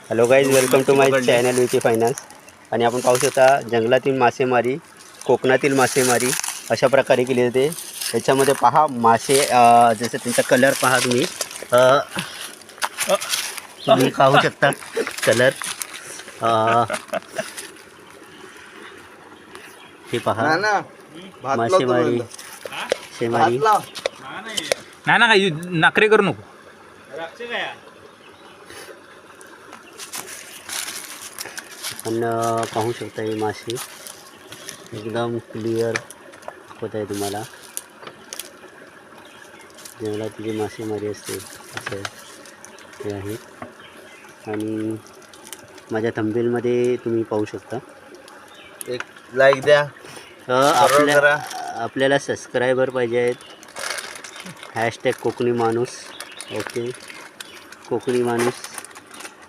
Hello guys, welcome to my channel Vicky Finance. आणि आपण पाहू शकता जंगलातील मासेमारी, कोकणातील मासेमारी अशा प्रकारे केली जाते. याच्यामध्ये पहा मासे, जसं त्यांचा कलर पहा तुम्ही. तुम्ही पाहू शकता कलर. हे पहा मासेमारी, मासेमारी. नाही ना, काही नखरे करू नको. पण पाहू शकता हे मासे एकदम क्लिअर होत आहे तुम्हाला. जंगलात जी मासेमारी असते असं हे आहे. आणि माझ्या थंबनेलमध्ये तुम्ही पाहू शकता. एक लाईक द्या. आपल्याला सबस्क्रायबर पाहिजे आहेत. # कोकणी माणूस. ओके, कोकणी माणूस